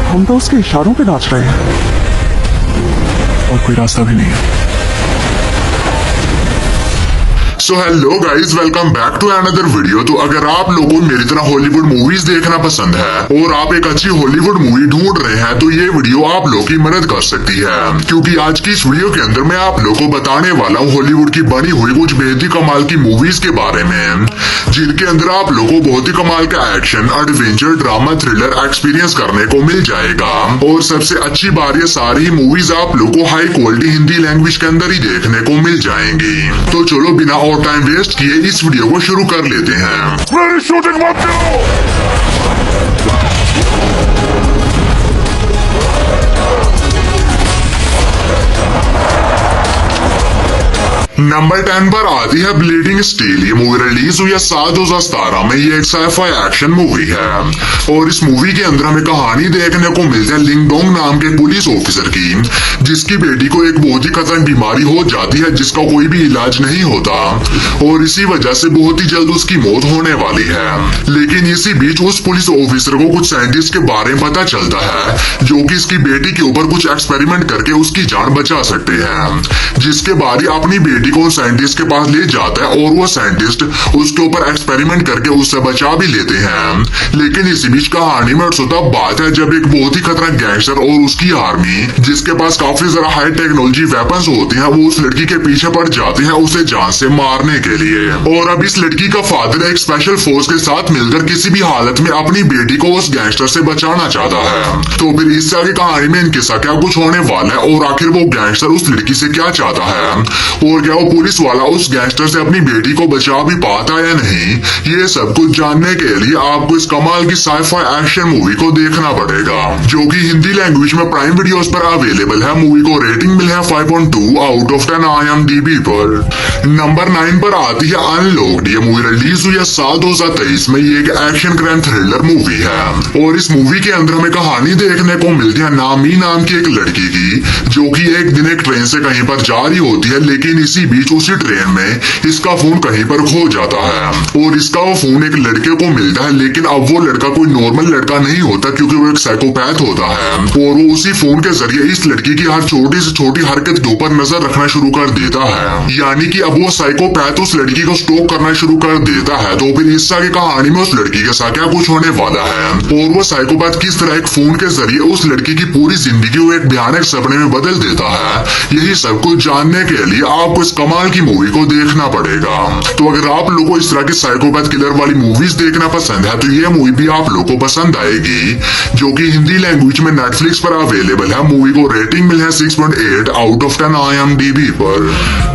हम तो उसके इशारों पे नाच रहे हैं और कोई रास्ता भी नहीं है। So hello guys, welcome back to another video. तो अगर आप लोगों को मेरी तरह हॉलीवुड मूवीज देखना पसंद है और आप एक अच्छी हॉलीवुड मूवी ढूंढ रहे हैं तो ये वीडियो आप लोगों की मदद कर सकती है, क्योंकि आज की इस वीडियो के अंदर मैं आप लोगों को बताने वाला हूँ हॉलीवुड की बनी हुई कुछ बेहद ही कमाल की मूवीज के बारे में, जिनके अंदर आप लोगों को बहुत ही कमाल का action, adventure, drama, thriller experience करने को मिल जाएगा। और सबसे अच्छी बात, ये सारी मूवीज आप लोगों को हाई क्वालिटी हिंदी लैंग्वेज के अंदर ही देखने को मिल जाएंगी। तो चलो बिना और टाइम वेस्ट किए इस वीडियो को शुरू कर लेते हैं। मेरी शूटिंग मत करो। नंबर 10 पर आती है ब्लीडिंग स्टील। ये मूवी रिलीज हुई है साल 2017 में। ये एक साइफाई एक्शन मूवी है और इस मूवी के अंदर हमें कहानी देखने को मिलती है लिंगडोंग नाम के पुलिस ऑफिसर की, जिसकी बेटी को एक बहुत ही खतरनाक बीमारी हो जाती है जिसका कोई भी इलाज नहीं होता और इसी वजह से बहुत ही जल्द उसकी मौत होने वाली है। लेकिन इसी बीच उस पुलिस ऑफिसर को कुछ साइंटिस्ट के बारे में पता चलता है जो कि इसकी बेटी के ऊपर कुछ एक्सपेरिमेंट करके उसकी जान बचा सकते हैं, जिसके बाद ही अपनी बेटी को साइंटिस्ट के पास ले जाता है और वो साइंटिस्ट उसके ऊपर एक्सपेरिमेंट करके उससे बचा भी लेते हैं। लेकिन इसी बीच कहानी में तब बात है जब एक बहुत ही खतरनाक गैंगस्टर और उसकी आर्मी, जिसके पास काफी ज्यादा हाई टेक्नोलॉजी वेपन्स होते हैं, वो उस लड़की के पीछे पड़ जाते हैं उसे जान से मारने के लिए। और अब इस लड़की का फादर एक स्पेशल फोर्स के साथ मिलकर किसी भी हालत में अपनी बेटी को उस गैंगस्टर से बचाना चाहता है। तो फिर इससे आगे कहानी में इनके साथ क्या कुछ होने वाला है और आखिर वो गैंगस्टर उस लड़की से क्या चाहता है और क्या वो पुलिस वाला उस गैंगस्टर से अपनी बेटी को बचा भी पाता या नहीं, ये सब कुछ जानने के लिए आपको इस कमाल की साइफाई एक्शन मूवी को देखना पड़ेगा, जो कि हिंदी लैंग्वेज में प्राइम वीडियोस पर अवेलेबल है। मूवी को रेटिंग मिली है 5.2 आउट ऑफ 10 IMDb पर। नंबर 9 पर आती है अनलॉक्ड। ये मूवी रिलीज हुई है साल 2023 में। ये एक एक्शन क्राइम थ्रिलर मूवी है और इस मूवी के अंदर हमें कहानी देखने को मिलती है नामी नाम की एक लड़की की, जो कि एक दिन एक ट्रेन से कहीं पर जा रही होती है, लेकिन इसी बीच उसी ट्रेन में इसका फोन कहीं पर खो जाता है और इसका वो फोन एक लड़के को मिलता है। लेकिन अब वो लड़का कोई नॉर्मल लड़का नहीं होता, क्योंकि वो एक साइकोपैथ होता है और वो उसी फोन के जरिए इस लड़की की हर छोटी से छोटी हरकत के ऊपर नजर रखना शुरू कर देता है। यानी कि अब वो साइकोपैथ उस लड़की को स्टॉक करना शुरू कर देता है। तो फिर इससे आगे कहानी में उस लड़की के साथ क्या कुछ होने वाला है और वो साइकोपैथ किस तरह एक फोन के जरिए उस लड़की की पूरी जिंदगी को एक भयानक सपने में बदल देता है, यही सब कुछ जानने के लिए आपको इस कमाल की मूवी को देखना पड़ेगा। तो अगर आप लोगों को इस तरह की साइकोपैथ किलर वाली मूवीज देखना पसंद है तो ये मूवी भी आप लोगों को पसंद आएगी, जो कि हिंदी लैंग्वेज में नेटफ्लिक्स पर अवेलेबल है। मूवी को रेटिंग मिली है 6.8 आउट ऑफ 10 IMDb पर।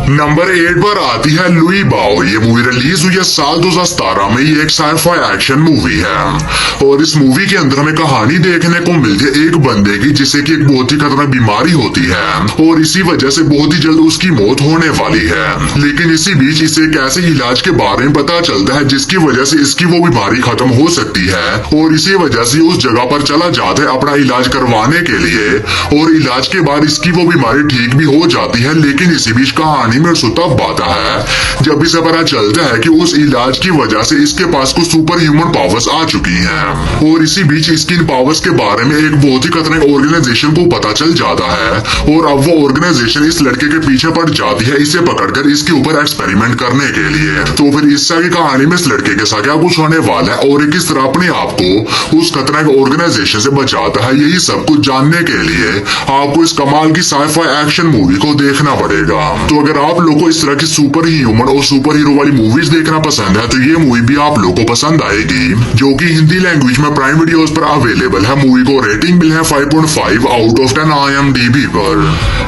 नंबर 8 पर आती है लुई बाओ। ये मूवी रिलीज हुई है साल 2017 में। ये एक साइफाई एक्शन मूवी है और इस मूवी के अंदर हमें कहानी देखने को मिलती है एक बंदे की, जिसे की एक बहुत ही खतरनाक बीमारी होती है और इसी वजह से बहुत ही जल्द उसकी मौत होने वाली है। लेकिन इसी बीच इसे एक ऐसे इलाज के बारे में पता चलता है जिसकी वजह से इसकी वो बीमारी खत्म हो सकती है और इसी वजह से उस जगह पर चला जाता है अपना इलाज करवाने के लिए और इलाज के बाद इसकी वो बीमारी ठीक भी हो जाती है। लेकिन इसी बीच कहानी में तब आता है जब इसे पता चलता है कि उस इलाज की वजह से इसके पास कुछ सुपर ह्यूमन पावर्स आ चुकी हैं और इसी बीच इसकी इन पावर्स के बारे में एक बहुत ही खतरनाक ऑर्गेनाइजेशन को पता चल जाता है और अब वो ऑर्गेनाइजेशन इस लड़के के पीछे पड़ जाती है इसे पकड़कर इसके ऊपर एक्सपेरिमेंट करने के लिए। तो फिर इससे आगे कहानी में इस लड़के के साथ क्या कुछ होने वाला है और किस तरह अपने आप को उस खतरनाक ऑर्गेनाइजेशन से बचाता है, यही सब कुछ जानने के लिए आपको इस कमाल की साइफाई एक्शन मूवी को देखना पड़ेगा। तो अगर आप लोगों को इस तरह की सुपर ह्यूमन और सुपर हीरो वाली मूवीज देखना पसंद है तो ये मूवी भी आप लोगों को पसंद आएगी, जो कि हिंदी लैंग्वेज में प्राइम वीडियोस पर अवेलेबल है। मूवी को रेटिंग मिली है 5.5 आउट ऑफ 10 IMDb पर।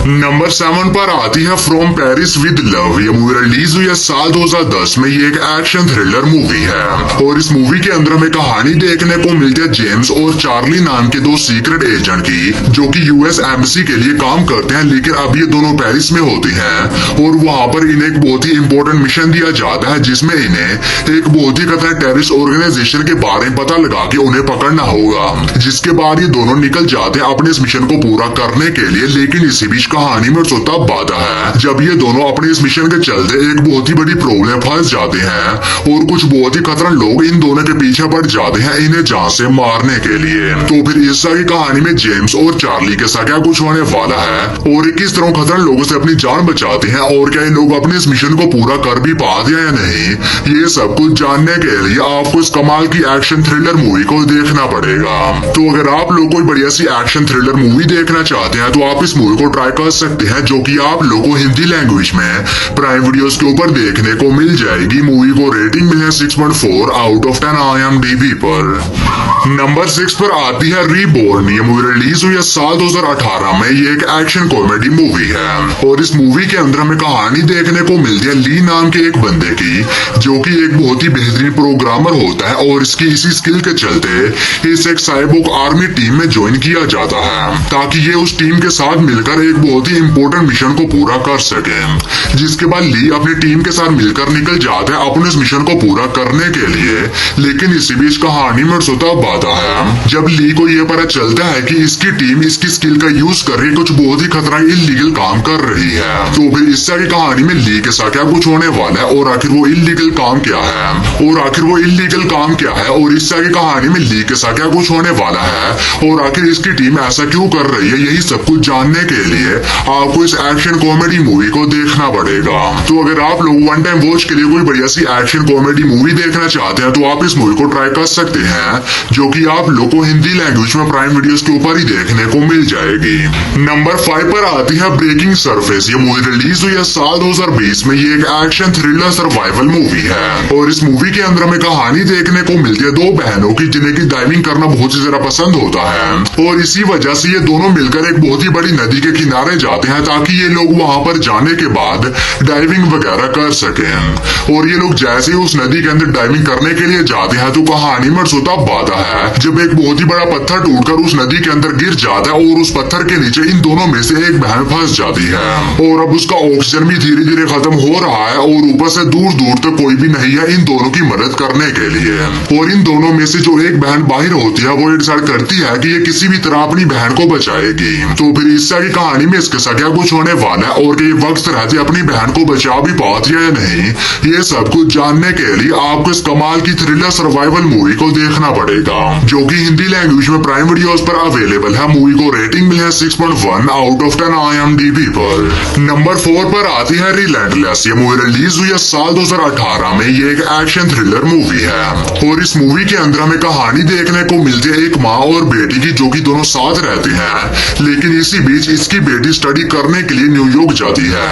नंबर 7 पर आती है फ्रॉम पेरिस विद लव। ये मूवी रिलीज हुई है साल 2010 में। ये एक एक्शन थ्रिलर मूवी है और इस मूवी के अंदर हमें कहानी देखने को मिलती है जेम्स और चार्ली नाम के दो सीक्रेट एजेंट की, जो कि US एम्बेसी के लिए काम करते हैं। लेकिन अब ये दोनों पेरिस में होते हैं और वहां पर इन्हें एक बहुत ही इंपॉर्टेंट मिशन दिया जाता है, जिसमें इन्हें एक बहुत ही खतरनाक टेररिस्ट ऑर्गेनाइजेशन के बारे में पता लगा के उन्हें पकड़ना होगा, जिसके बाद ये दोनों निकल जाते हैं अपने इस मिशन को पूरा करने के लिए। लेकिन इसी बीच कहानी में तब आता है जब ये दोनों अपने इस मिशन के चलते एक बहुत ही बड़ी प्रॉब्लम फंस जाते हैं और कुछ बहुत ही खतरनाक लोग इन दोनों के पीछे पड़ जाते हैं इन्हें जान से मारने के लिए। तो फिर इस सारी कहानी में जेम्स और चार्ली के साथ क्या कुछ होने वाला है और ये किस तरह खतरनाक लोगों से अपनी जान बचाते हैं और क्या ये लोग अपने इस मिशन को पूरा कर भी पाते हैं या नहीं, ये सब कुछ जानने के लिए आपको इस कमाल की एक्शन थ्रिलर मूवी को देखना पड़ेगा। तो अगर आप लोग कोई बढ़िया सी एक्शन थ्रिलर मूवी देखना चाहते हैं तो आप इस मूवी को ट्राई कर सकते हैं, जो कि आप लोग को हिंदी लैंग्वेज में प्राइम वीडियोस के ऊपर देखने को मिल जाएगी। मूवी को रेटिंग मिली है 6.4 आउट ऑफ 10 IMDb पर। नंबर 6 पर आती है रीबॉर्न। ये मूवी रिलीज हुई है साल 2018 में। ये एक एक्शन कॉमेडी मूवी है और इस मूवी के अंदर हमें कहानी देखने को मिलती है ली नाम के एक बंदे की, जो कि एक बहुत ही बेहतरीन प्रोग्रामर होता है और इसकी इसी स्किल के चलते इस एक साइबोर्ग आर्मी टीम में ज्वाइन किया जाता है ताकि ये उस टीम के साथ मिलकर एक बहुत ही इंपॉर्टेंट मिशन को पूरा कर सके। जिसके बाद ली अपनी टीम के साथ मिलकर निकल जाते हैं अपने इस मिशन को पूरा करने के लिए। लेकिन इसी बीच कहानी में सोता बाधा है जब ली को यह पता चलता है कि इसकी टीम इसकी स्किल का यूज करके कुछ बहुत ही खतरनाक इलीगल काम कर रही है। तो फिर इस सारी कहानी में ली के साथ क्या कुछ होने वाला है और आखिर वो इलीगल काम क्या है और इस सारी कहानी में ली के साथ क्या कुछ होने वाला है और आखिर इसकी टीम ऐसा क्यों कर रही है, यही सब कुछ जानने के लिए आपको इस एक्शन कॉमेडी मूवी को देखना पड़ेगा। तो अगर आप लोग वन टाइम वॉच के लिए कोई बढ़िया सी एक्शन कॉमेडी मूवी देखना चाहते हैं तो आप इस मूवी को ट्राई कर सकते हैं, जो कि आप लोग को हिंदी लैंग्वेज में प्राइम वीडियोस के ऊपर ही देखने को मिल जाएगी। नंबर 5 पर आती है ब्रेकिंग सरफेस। ये मूवी रिलीज हुई है साल 2020 में। ये एक एक्शन थ्रिलर सर्वाइवल मूवी है और इस मूवी के अंदर हमें कहानी देखने को मिलती है दो बहनों की जिन्हें की डाइविंग करना बहुत ही ज्यादा पसंद होता है और इसी वजह से ये दोनों मिलकर एक बहुत ही बड़ी नदी के किनारे जाते हैं ताकि ये लोग वहां पर जाने के बाद डाइविंग वगैरह कर सकें। और ये लोग जैसे ही उस नदी के अंदर डाइविंग करने के लिए जाते हैं तो कहानी में सोता बाधा है जब एक बहुत ही बड़ा पत्थर टूटकर उस नदी के अंदर गिर जाता है और उस पत्थर के नीचे इन दोनों में से एक बहन फंस जाती है और अब उसका ऑक्सीजन भी धीरे धीरे खत्म हो रहा है और ऊपर से दूर दूर तक कोई भी नहीं है इन दोनों की मदद करने के लिए। और इन दोनों में से जो एक बहन बाहर होती है वो डिसाइड करती है कि ये किसी भी तरह अपनी बहन को बचाएगी। तो फिर इस सारी कहानी में इसके साथ क्या कुछ होने वाला है और ये वक्त रहते अपनी बहन को बचा भी पाती है या नहीं, ये सब कुछ जानने के लिए आपको इस कमाल की थ्रिलर सर्वाइवल मूवी को देखना पड़ेगा, जो कि हिंदी लैंग्वेज में प्राइम वीडियोस पर अवेलेबल है। मूवी को रेटिंग मिली है 6.1 आउट ऑफ 10 IMDb पर। नंबर 4 पर आती है रिलेंटलेस। ये मूवी रिलीज हुई है साल 2018 में। ये एक एक्शन थ्रिलर मूवी है और इस मूवी के अंदर हमें कहानी देखने को मिलती है एक माँ और बेटी की, जो कि दोनों साथ रहते हैं। लेकिन इसी बीच इसकी बेटी स्टडी करने के लिए न्यूयॉर्क जाती है।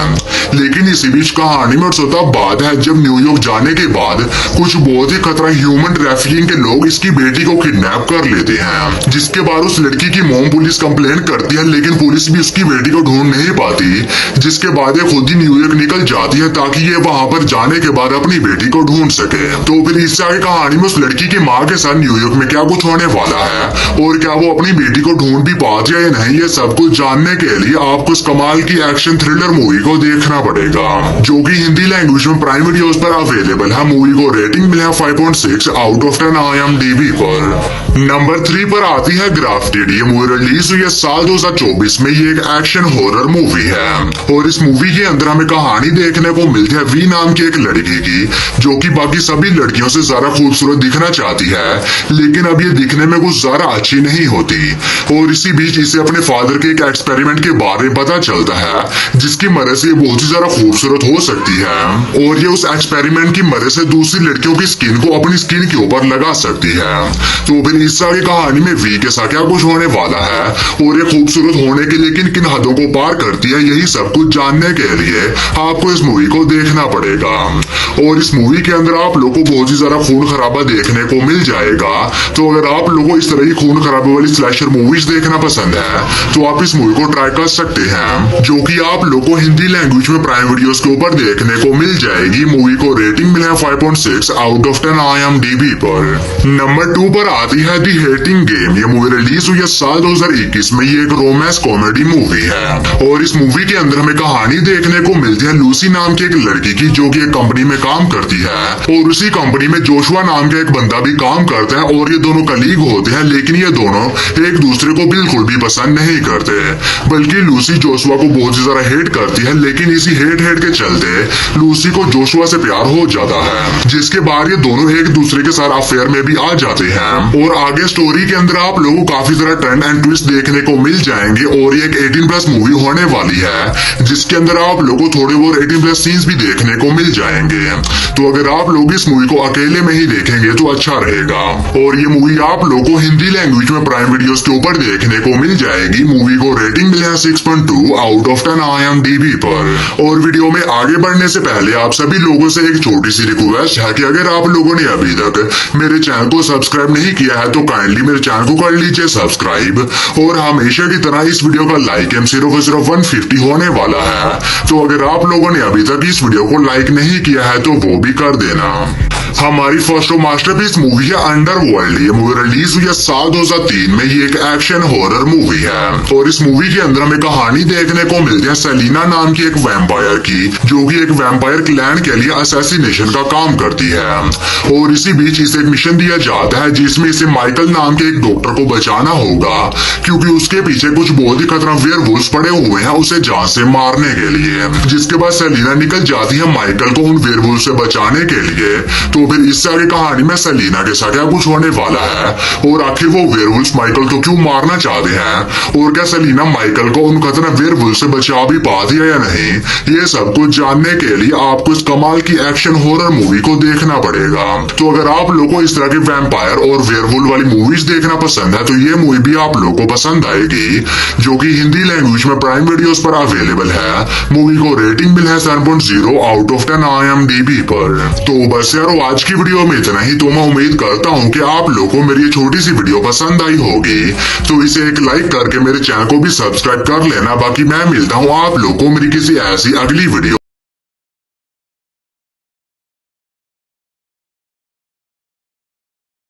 लेकिन इसी बीच कहानी में सोता बात है जब न्यूयॉर्क जाने के बाद कुछ बहुत ही खतरा ह्यूमन ट्रैफिकिंग के लोग इसकी बेटी को किडनैप कर लेते हैं, जिसके बाद उस लड़की की मॉम पुलिस कंप्लेन करती है लेकिन पुलिस भी उसकी बेटी को ढूंढ नहीं पाती, जिसके बाद ये खुद ही न्यूयॉर्क निकल जाती है ताकि ये वहां पर जाने के बाद अपनी बेटी को ढूंढ सके। तो फिर इस सारी कहानी में उस लड़की की माँ के साथ न्यूयॉर्क में क्या कुछ होने वाला है और क्या वो अपनी बेटी को ढूंढ भी पाती है या नहीं, ये सब कुछ जानने के लिए आपको इस कमाल की एक्शन थ्रिलर मूवी को देखना पड़ेगा, जो कि हिंदी लैंग्वेज में प्राइम वीडियोस पर अवेलेबल है। मूवी को रेटिंग मिला 5.6 आउट ऑफ 10 IMDb पर। नंबर 3 पर आती है ग्राफ्टेड। ये मूवी रिलीज हुई है साल 2024 में। ये एक एक्शन हॉरर मूवी है और इस मूवी के अंदर हमें कहानी देखने को मिलती है वी नाम की एक लड़की की, जो कि बाकी सभी लड़कियों से ज्यादा खूबसूरत दिखना चाहती है, लेकिन अब ये दिखने में कुछ ज्यादा अच्छी नहीं होती। और इसी बीच इसे अपने फादर के एक एक्सपेरिमेंट के बारे में पता चलता है, जिसकी मदद से ये बहुत ही ज्यादा खूबसूरत हो सकती है और ये उस एक्सपेरिमेंट की मदद से दूसरी लड़कियों की स्किन को अपनी स्किन के ऊपर लगा सकती है। तो फिर इस सारी कहानी में वी के साथ क्या कुछ होने वाला है और ये खूबसूरत होने के लिए किन किन हदों को पार करती है, यही सब कुछ जानने के लिए आपको इस मूवी को देखना पड़ेगा। और इस मूवी के अंदर आप लोगों को बहुत ही ज्यादा खून खराबा देखने को मिल जाएगा। तो अगर आप लोगों को इस तरह की खून खराबे वाली स्लैशर मूवीज देखना पसंद है तो आप इस मूवी को ट्राई कर सकते हैं, जो कि आप लोगों को हिंदी लैंग्वेज में प्राइम वीडियोस के ऊपर देखने को मिल जाएगी। मूवी को रेटिंग मिला है 5.6 आउट ऑफ 10 IMDb पर। नंबर 2 पर आती है दी हेटिंग गेम। ये मूवी रिलीज हुई है साल 2021 में। ये एक रोमांस कॉमेडी मूवी है और इस मूवी के अंदर हमें कहानी देखने को मिलती है लूसी नाम की एक लड़की की, जो कि एक कंपनी में काम करती है और उसी कंपनी में जोशुआ नाम का एक बंदा भी काम करता है और ये दोनों कलीग होते हैं। लेकिन ये दोनों एक दूसरे को बिल्कुल भी पसंद नहीं करते, बल्कि लूसी जोशुआ को बहुत ही ज्यादा हेट करती है। लेकिन इसी हेट के चलते लूसी को जोशुआ से प्यार हो जाता है, जिसके बाद ये दोनों एक दूसरे के साथ अफेयर में भी आ जाते हैं। और आगे स्टोरी के अंदर आप लोगों को काफी सारा टर्न एंड ट्विस्ट देखने को मिल जाएंगे और ये एक 18+ मूवी होने वाली है, जिसके अंदर आप लोगों को थोड़े बहुत 18+ सीन्स भी देखने को मिल जाएंगे। तो अगर आप लोग इस मूवी को अकेले में ही देखेंगे तो अच्छा रहेगा। और ये मूवी आप लोगों को हिंदी लैंग्वेज में प्राइम वीडियोस के ऊपर देखने को मिल जाएगी। मूवी को रेटिंग मिला है 6.2 आउट ऑफ 10 IMDb पर। और वीडियो में आगे बढ़ने से पहले आप सभी लोगों से एक छोटी सी रिक्वेस्ट है कि अगर आप लोगों ने अभी तक मेरे चैनल को सब्सक्राइब नहीं किया है तो काइंडली मेरे चैनल को कर लीजिए सब्सक्राइब। और हमेशा की तरह इस वीडियो का लाइक सिर्फ 150 होने वाला है, तो अगर आप लोगों ने अभी तक इस वीडियो को लाइक नहीं किया है तो वो भी कर देना। हमारी फर्स्ट मास्टरपीस मूवी है अंडरवर्ल्ड। ये मूवी रिलीज हुई है साल 2003 में। ये एक एक्शन हॉरर मूवी है और इस मूवी के अंदर हमें कहानी देखने को मिलती है सेलिना नाम की एक वैम्पायर की, जो कि एक वैम्पायर क्लैन के लिए असैसिनेशन का काम करती है। और इसी बीच इसे एक मिशन दिया जाता है जिसमें इसे माइकल नाम के एक डॉक्टर को बचाना होगा, क्योंकि उसके पीछे कुछ बहुत ही खतरनाक वेयरवुल्व्स पड़े हुए हैं उसे जान से मारने के लिए। जिसके बाद सेलिना निकल जाती है माइकल को उन वेयरवुल्व्स से बचाने के लिए। तो फिर इससे आगे कहानी में सेलिना के साथ क्या कुछ होने वाला है और आखिर वो वेयरवुल्व्स माइकल को क्यों मारना चाहते हैं और क्या सेलिना माइकल को उन खतरनाक वेयरवुल्व्स से बचा भी पाती है या नहीं, ये सब कुछ जानने के लिए आपको इस कमाल की एक्शन हॉरर मूवी को देखना पड़ेगा। तो अगर आप लोगों को इस तरह के वैम्पायर और वेयरवुल्व वाली मूवीज देखना पसंद है तो ये मूवी भी आप लोगों को पसंद आएगी, जो कि हिंदी लैंग्वेज में प्राइम वीडियोस पर अवेलेबल है। मूवी को रेटिंग मिला है 7.0 आउट ऑफ 10 IMDb पर। तो बस यार आज की वीडियो में इतना ही। तो मैं उम्मीद करता हूँ कि आप लोगों को मेरी ये छोटी सी वीडियो पसंद आई होगी, तो इसे एक लाइक करके मेरे चैनल को भी सब्सक्राइब कर लेना। बाकी मैं मिलता हूँ आप लोगों को मेरी किसी ऐसी अगली वीडियो